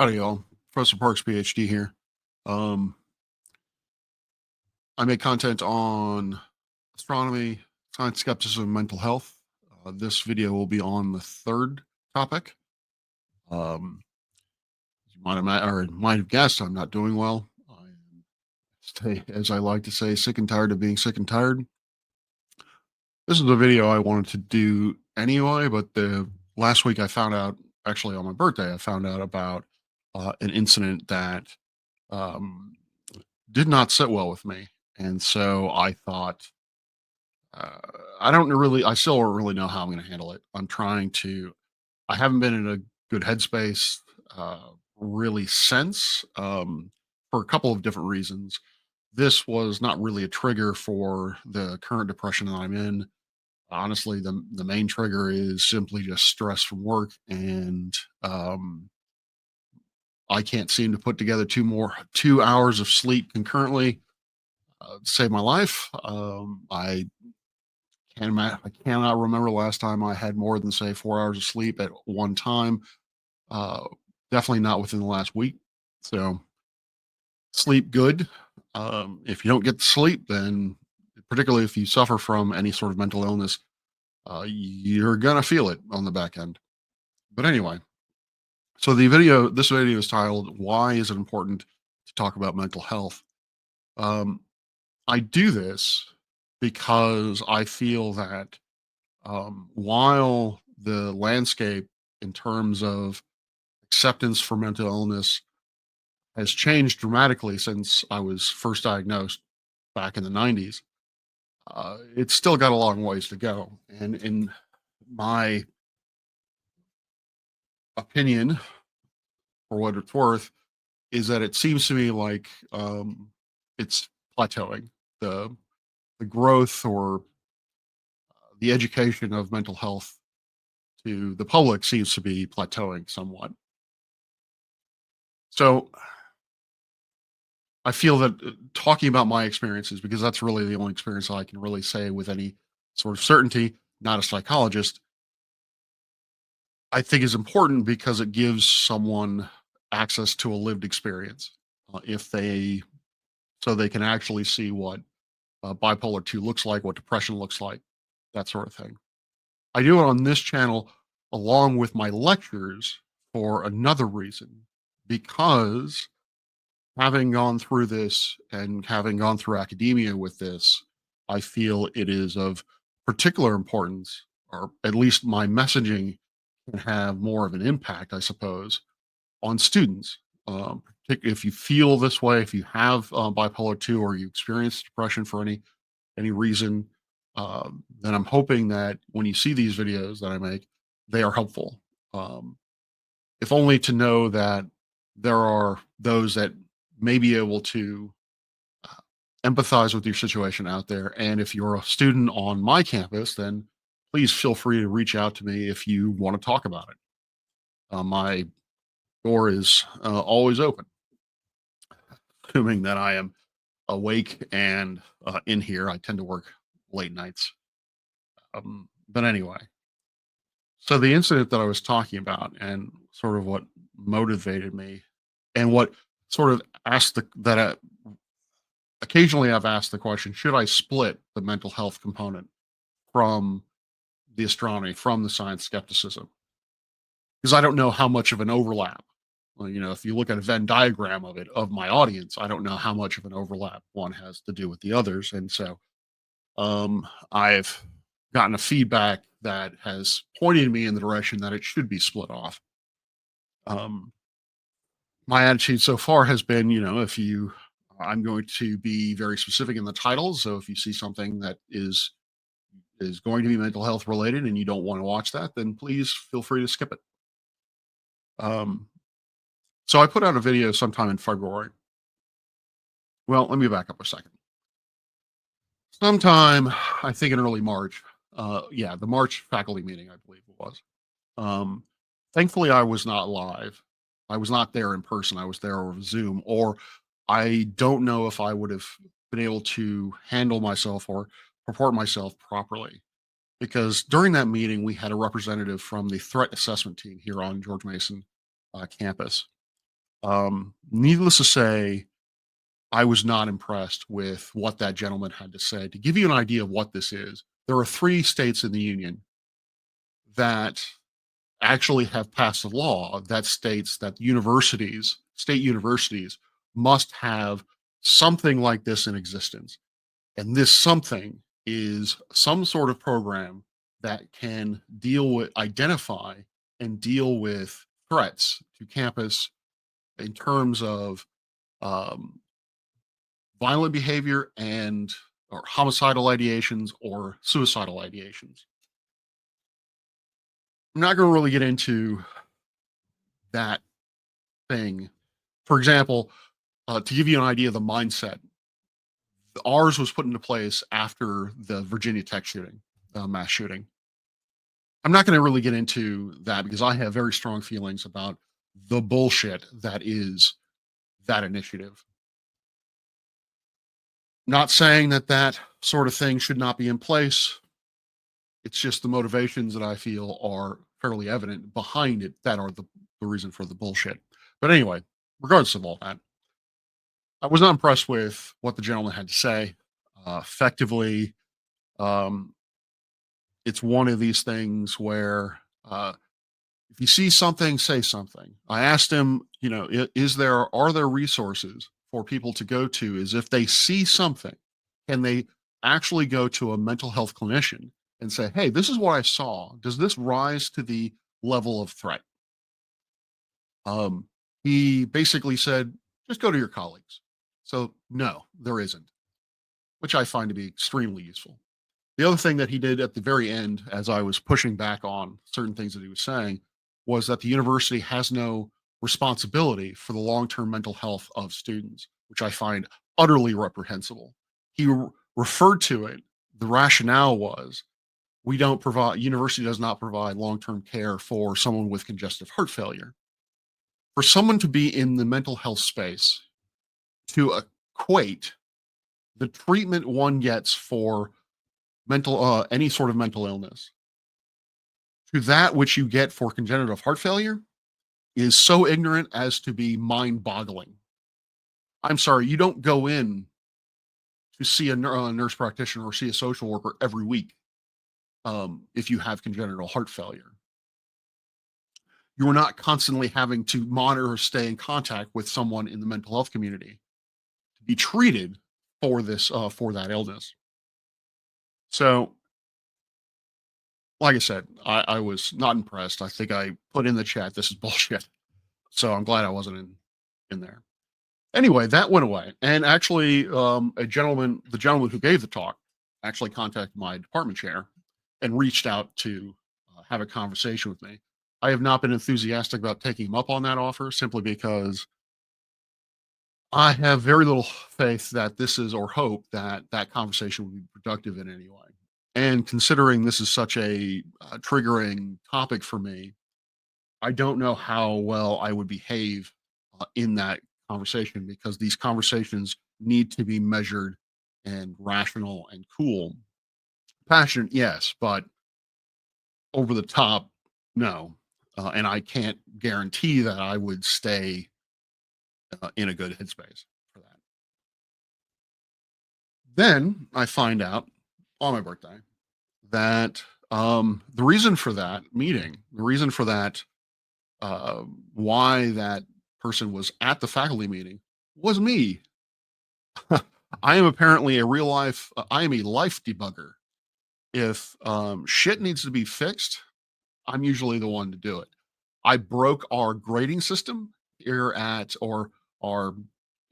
Howdy, y'all. Professor Parks, PhD here. Um, I make content on astronomy, science skepticism, mental health. This video will be on the third topic. As you might have guessed, I'm not doing well. I am, as I like to say, sick and tired of being sick and tired. This is a video I wanted to do anyway, but the last week I found out, actually on my birthday, I found out about an incident that um, did not sit well with me. And so I thought, uh, I still don't really know how I'm going to handle it. I haven't been in a good headspace really since, for a couple of different reasons. This was not really a trigger for the current depression that I'm in. Honestly, the main trigger is simply just stress from work, and I can't seem to put together 2 hours of sleep concurrently to save my life. I cannot remember the last time I had more than say 4 hours of sleep at one time. Uh, Definitely not within the last week. So sleep good. If you don't get the sleep, then particularly if you suffer from any sort of mental illness, you're gonna feel it on the back end. But anyway, so this video is titled "Why is it important to talk about mental health?" Um, I do this because I feel that while the landscape in terms of acceptance for mental illness has changed dramatically since I was first diagnosed back in the 90s, it's still got a long ways to go. And in my opinion, for what it's worth, is that it seems to me like it's plateauing. The the growth or the education of mental health to the public seems to be plateauing somewhat. So I feel that talking about my experiences, because that's really the only experience I can really say with any sort of certainty, not a psychologist, I think is important because it gives someone access to a lived experience. If they So they can actually see what bipolar 2 looks like, what depression looks like, that sort of thing. I do it on this channel along with my lectures for another reason, because having gone through this and having gone through academia with this, I feel it is of particular importance, or at least my messaging can have more of an impact, I suppose, on students. If you feel this way, if you have bipolar 2 or you experience depression for any reason, then I'm hoping that when you see these videos that I make, they are helpful. Um, if only to know that there are those that may be able to uh, empathize with your situation out there. And if you're a student on my campus, then please feel free to reach out to me if you want to talk about it. My door is always open, assuming that I am awake and in here. I tend to work late nights. But anyway, so the incident that I was talking about and sort of what motivated me and what sort of asked occasionally I've asked the question, should I split the mental health component from the astronomy, from the science skepticism? Because I don't know how much of an overlap. Well, if you look at a Venn diagram of it, of my audience, I don't know how much of an overlap one has to do with the others. And so I've gotten a feedback that has pointed me in the direction that it should be split off. Um, my attitude so far has been, I'm going to be very specific in the title. So if you see something that is going to be mental health related and you don't want to watch that, then please feel free to skip it. Um, so I put out a video sometime in February. Well, let me back up a second. Sometime, I think in early March. Yeah, the March faculty meeting, I believe it was. Um, Thankfully, I was not live. I was not there in person. I was there over Zoom, or I don't know if I would have been able to handle myself or purport myself properly. Because during that meeting, we had a representative from the threat assessment team here on George Mason campus. Needless to say, I was not impressed with what that gentleman had to say. To give you an idea of what this is, there are 3 states in the union that actually have passed a law that states that universities, state universities, must have something like this in existence. And this something is some sort of program that can identify and deal with threats to campus in terms of um, violent behavior and or homicidal ideations or suicidal ideations. I'm not going to really get into that thing. For example, to give you an idea of the mindset, ours was put into place after the Virginia Tech shooting, mass shooting. I'm not going to really get into that because I have very strong feelings about the bullshit that is that initiative. Not saying that that sort of thing should not be in place. It's just the motivations that I feel are fairly evident behind it that are the reason for the bullshit. But anyway, regardless of all that, I was not impressed with what the gentleman had to say. Effectively, um, it's one of these things where if you see something, say something. I asked him, are there resources for people to go to? Is if they see something, can they actually go to a mental health clinician and say, hey, this is what I saw. Does this rise to the level of threat? Um, he basically said, just go to your colleagues. So, no, there isn't, which I find to be extremely useful. The other thing that he did at the very end, as I was pushing back on certain things that he was saying, was that the university has no responsibility for the long term mental health of students, which I find utterly reprehensible. He referred to it, the rationale was we don't provide, university does not provide long term care for someone with congestive heart failure. For someone to be in the mental health space, to equate the treatment one gets for mental any sort of mental illness to that which you get for congenital heart failure is so ignorant as to be mind-boggling. I'm sorry, you don't go in to see a nurse practitioner or see a social worker every week if you have congenital heart failure. You are not constantly having to monitor or stay in contact with someone in the mental health community to be treated for this for that illness. So like I said, I was not impressed. I think I put in the chat, this is bullshit. So I'm glad I wasn't in there. Anyway, that went away. And actually, the gentleman who gave the talk actually contacted my department chair and reached out to have a conversation with me. I have not been enthusiastic about taking him up on that offer simply because I have very little faith that this is, or hope that that conversation will be productive in any way. And considering this is such a triggering topic for me, I don't know how well I would behave in that conversation because these conversations need to be measured and rational and cool. Passionate, yes, but over the top, no. And I can't guarantee that I would stay in a good headspace for that. Then I find out on my birthday that the reason for that meeting, the reason for that, why that person was at the faculty meeting was me. I am apparently I am a life debugger. If shit needs to be fixed, I'm usually the one to do it. I broke our grading system here or our,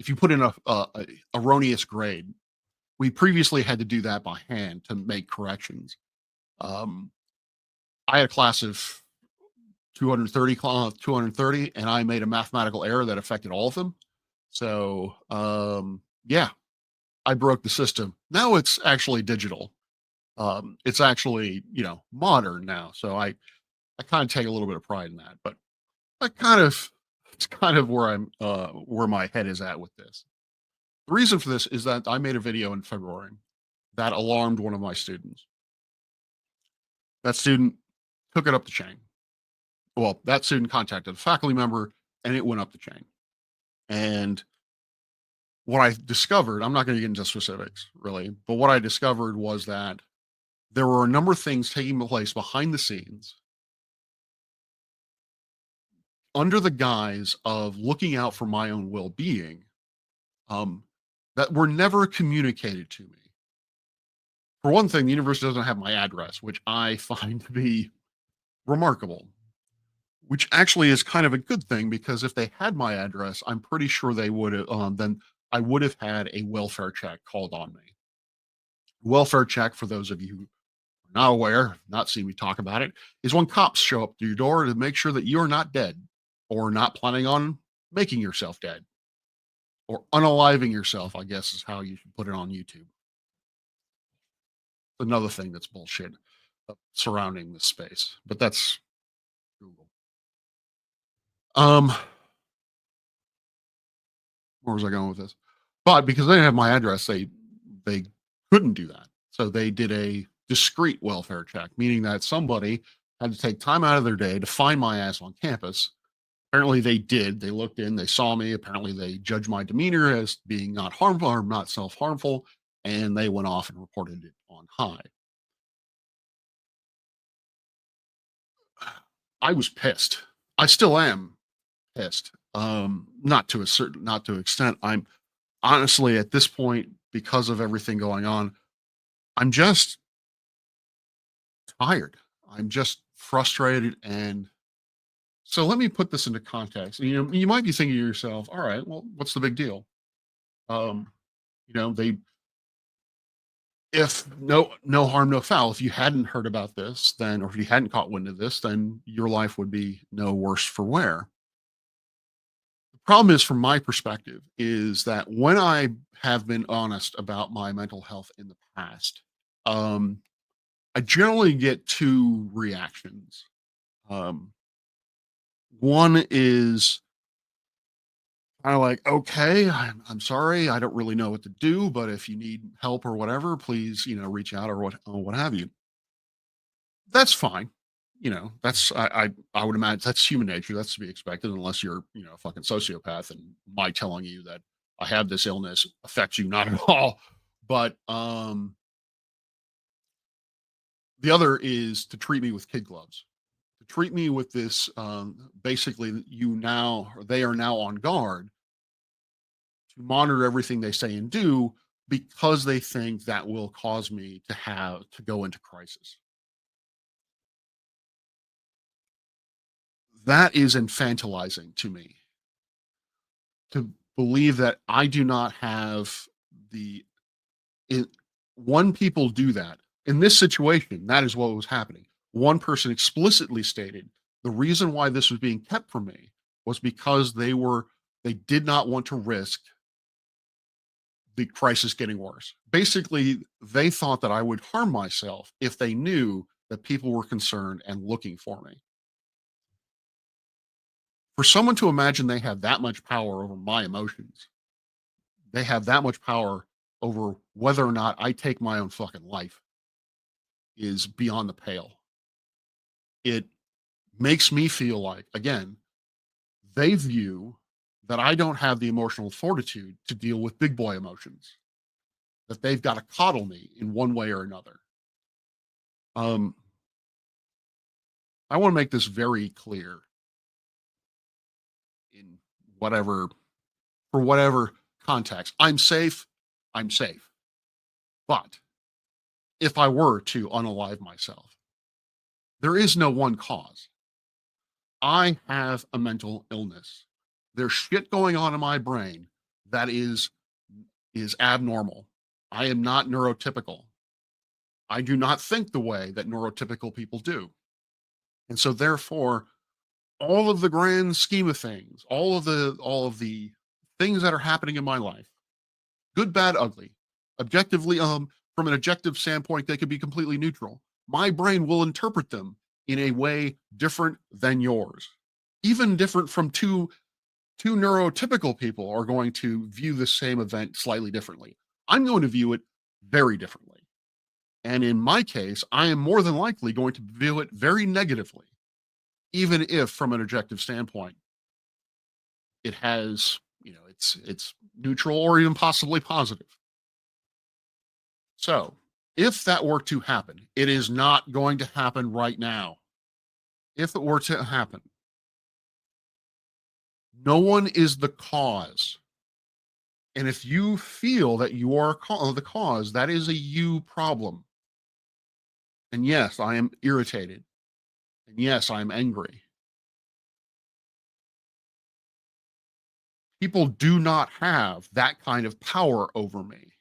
if you put in a erroneous grade, we previously had to do that by hand to make corrections. Um, I had a class of 230, and I made a mathematical error that affected all of them. So, yeah, I broke the system. Now it's actually digital. It's actually, modern now. So I kind of take a little bit of pride in that, but I kind of, it's kind of where where my head is at with this. The reason for this is that I made a video in February that alarmed one of my students. That student took it up the chain. Well, that student contacted a faculty member and it went up the chain. And what I discovered, I'm not going to get into specifics really, but what I discovered was that there were a number of things taking place behind the scenes under the guise of looking out for my own well-being, um, that were never communicated to me. For one thing, the universe doesn't have my address, which I find to be remarkable, which actually is kind of a good thing because if they had my address, I'm pretty sure they would have, then I would have had a welfare check called on me. Welfare check, for those of you who are not aware, not seen me talk about it, is when cops show up to your door to make sure that you're not dead or not planning on making yourself dead or unaliving yourself, I guess is how you should put it on YouTube. Another thing that's bullshit surrounding this space, but that's Google. Um, where was I going with this? But because they didn't have my address, they couldn't do that. So they did a discreet welfare check, meaning that somebody had to take time out of their day to find my ass on campus. Apparently they did. They looked in, they saw me. Apparently they judged my demeanor as being not harmful or not self-harmful, and they went off and reported it on high. I was pissed. I still am pissed. Not to extent. I'm honestly at this point, because of everything going on, I'm just tired. I'm just frustrated. And so let me put this into context. You know, you might be thinking to yourself, all right, well, what's the big deal? Um, they if no harm, no foul. If you hadn't heard about this, then or if you hadn't caught wind of this, then your life would be no worse for wear. The problem is, from my perspective, is that when I have been honest about my mental health in the past, um, I generally get two reactions. Um, one is kind of like, okay, I'm sorry, I don't really know what to do, but if you need help or whatever, please, reach out or what have you. That's fine. That's I would imagine that's human nature. That's to be expected, unless you're a fucking sociopath and my telling you that I have this illness affects you not at all. But the other is to treat me with kid gloves. To treat me with this, basically, they are now on guard to monitor everything they say and do because they think that will cause me to go into crisis. That is infantilizing to me, to believe that I do not have the it, one people do that. In this situation, that is what was happening. One person explicitly stated the reason why this was being kept from me was because they did not want to risk the crisis getting worse. Basically, they thought that I would harm myself if they knew that people were concerned and looking for me. For someone to imagine they have that much power over my emotions, they have that much power over whether or not I take my own fucking life is beyond the pale. It makes me feel like, again, they view that I don't have the emotional fortitude to deal with big boy emotions, that they've got to coddle me in one way or another. Um, I want to make this very clear in whatever, for whatever context. I'm safe. I'm safe. But if I were to unalive myself, there is no one cause. I have a mental illness. There's shit going on in my brain that is abnormal. I am not neurotypical. I do not think the way that neurotypical people do. And so therefore, all of the grand scheme of things, all of the things that are happening in my life, good, bad, ugly, objectively, from an objective standpoint, they could be completely neutral. My brain will interpret them in a way different than yours. Even different from two neurotypical people are going to view the same event slightly differently. I'm going to view it very differently. And in my case, I am more than likely going to view it very negatively, even if from an objective standpoint, it has it's neutral or even possibly positive. So, if that were to happen, it is not going to happen right now. If it were to happen, no one is the cause. And if you feel that you are the cause, that is a you problem. And yes, I am irritated. And yes, I am angry. People do not have that kind of power over me.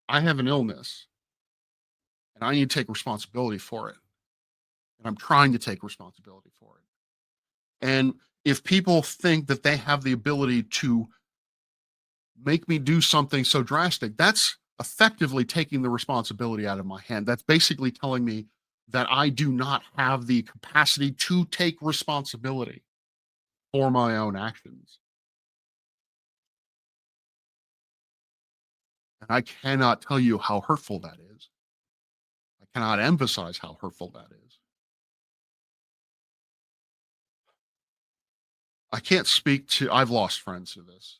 I have an illness and I need to take responsibility for it. And I'm trying to take responsibility for it. And if people think that they have the ability to make me do something so drastic, that's effectively taking the responsibility out of my hand. That's basically telling me that I do not have the capacity to take responsibility for my own actions. And I cannot tell you how hurtful that is. I cannot emphasize how hurtful that is. I can't speak to, I've lost friends to this.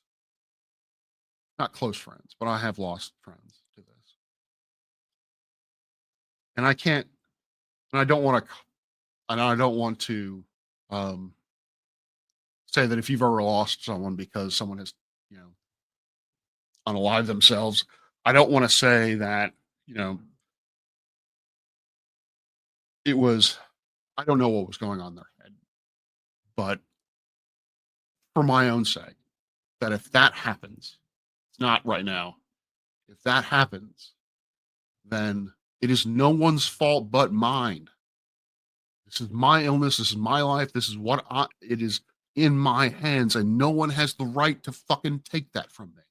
Not close friends, but I have lost friends to this. And I can't, and I don't want to, and I don't want to um, say that if you've ever lost someone because someone has, you know, unalive themselves, I don't want to say that, you know, it was, I don't know what was going on in their head, but for my own sake, that if that happens, it's not right now. If that happens, then it is no one's fault but mine. This is my illness. This is my life. This is it is in my hands, and no one has the right to fucking take that from me.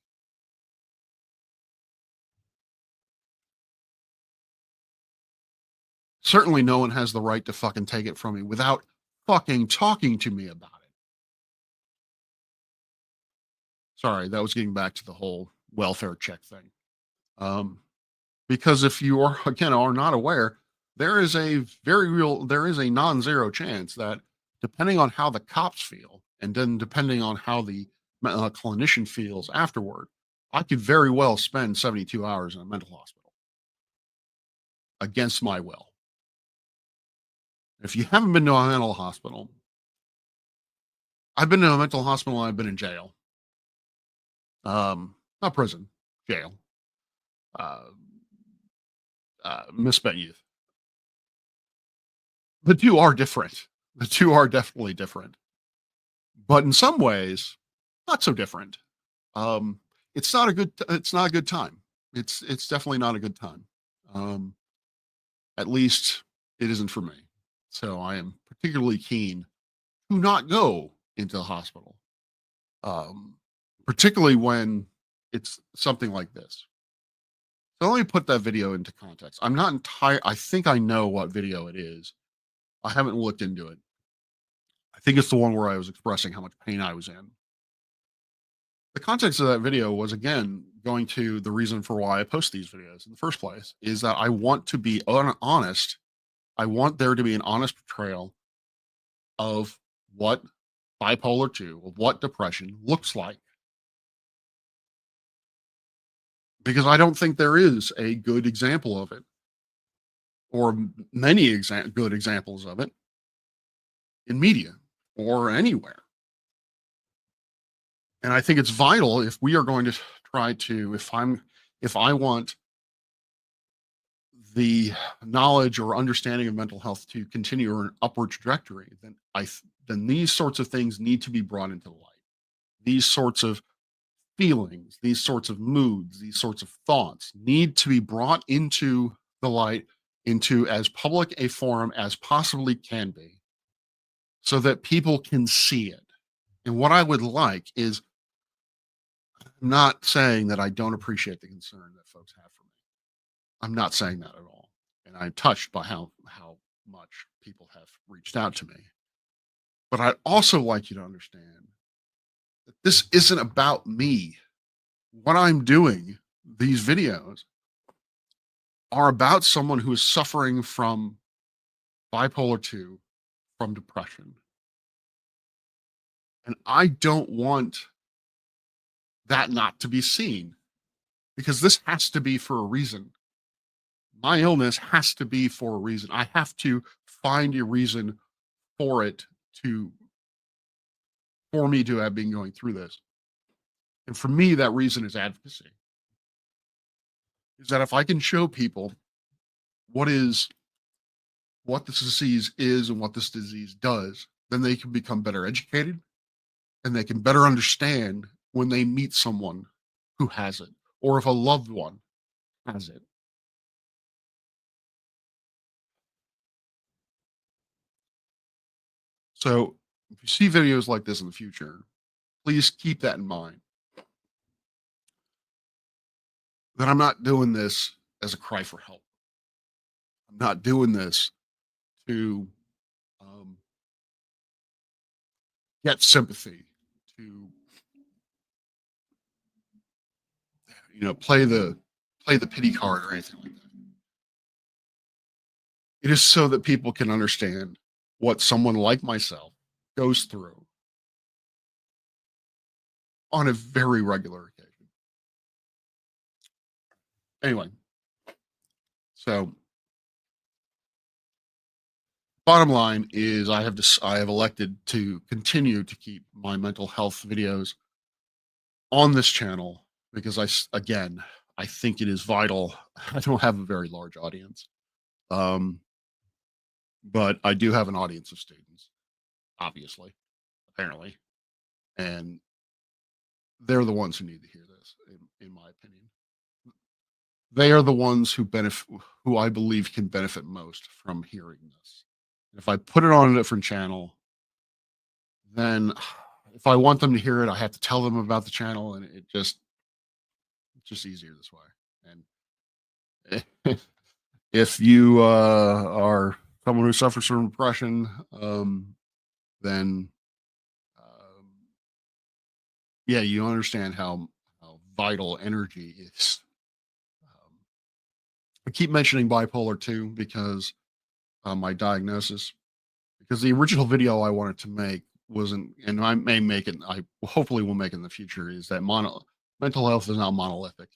Certainly, no one has the right to fucking take it from me without fucking talking to me about it. Sorry, that was getting back to the whole welfare check thing. Um, because if you are again are not aware, there is a non-zero chance that depending on how the cops feel, and then depending on how the clinician feels afterward, I could very well spend 72 hours in a mental hospital against my will. If you haven't been to a mental hospital, I've been to a mental hospital and I've been in jail. Not prison, jail. Uh, misspent youth. The two are different. The two are definitely different, but in some ways, not so different. Um, it's not a good time. It's definitely not a good time. Um, at least it isn't for me. So I am particularly keen to not go into the hospital. Um, particularly when it's something like this. So let me put that video into context. I'm not entire I think I know what video it is. I haven't looked into it. I think it's the one where I was expressing how much pain I was in. The context of that video was again going to the reason for why I post these videos in the first place is that I want to be honest. I want there to be an honest portrayal of what bipolar 2, of what depression looks like. Because I don't think there is a good example of it or many good examples of it in media or anywhere. And I think it's vital if we are going to try to, if I want the knowledge or understanding of mental health to continue an upward trajectory, then these sorts of things need to be brought into light. These sorts of feelings, these sorts of moods, these sorts of thoughts need to be brought into the light, into as public a forum as possibly can be, so that people can see it. And what I would like is, I'm not saying that I don't appreciate the concern that folks have for me. I'm not saying that at all. And I'm touched by how much people have reached out to me. But I'd also like you to understand that this isn't about me. What I'm doing, these videos, are about someone who is suffering from bipolar 2, from depression. And I don't want that not to be seen because this has to be for a reason. My illness has to be for a reason. I have to find a reason for it to for me to have been going through this. And for me, that reason is advocacy. Is that if I can show people what is what this disease is and what this disease does, then they can become better educated and they can better understand when they meet someone who has it or if a loved one has it. So if you see videos like this in the future, please keep that in mind that I'm not doing this as a cry for help. I'm not doing this to um, get sympathy, to play the pity card or anything like that. It is so that people can understand what someone like myself goes through on a very regular occasion. Anyway, so bottom line is I have elected to continue to keep my mental health videos on this channel because again, I think it is vital. I don't have a very large audience. Um, but I do have an audience of students, obviously, apparently, and they're the ones who need to hear this, in my opinion. They are the ones who I believe can benefit most from hearing this. If I put it on a different channel, then if I want them to hear it, I have to tell them about the channel, and it's just easier this way. And if you are someone who suffers from depression, then um, yeah, you understand how vital energy is. Um, I keep mentioning bipolar 2 because my diagnosis, because the original video I wanted to make wasn't, and I may make it, I hopefully will make it in the future, is that mental health is not monolithic.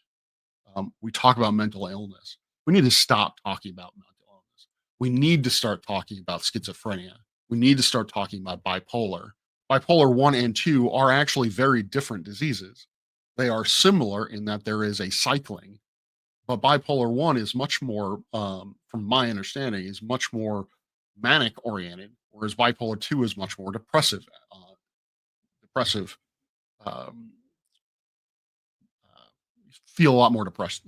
We talk about mental illness. We need to stop talking about mental illness. We need to start talking about schizophrenia. We need to start talking about bipolar. Bipolar 1 and 2 are actually very different diseases. They are similar in that there is a cycling, but bipolar 1 is much more, from my understanding, is much more manic oriented, whereas bipolar 2 is much more depressive. Um, feel a lot more depressed,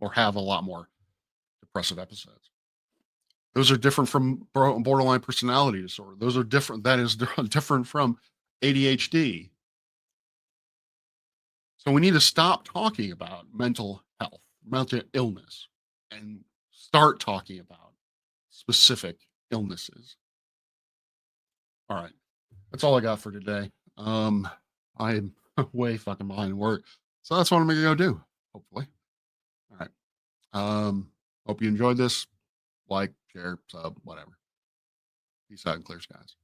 or have a lot more depressive episodes. Those are different from borderline personality disorder. Those are different. That is different from ADHD. So we need to stop talking about mental health, mental illness, and start talking about specific illnesses. All right. That's all I got for today. I'm way fucking behind work. So that's what I'm gonna go do, hopefully. All right. Hope you enjoyed this. Like, share, sub, whatever. Peace out and clear skies.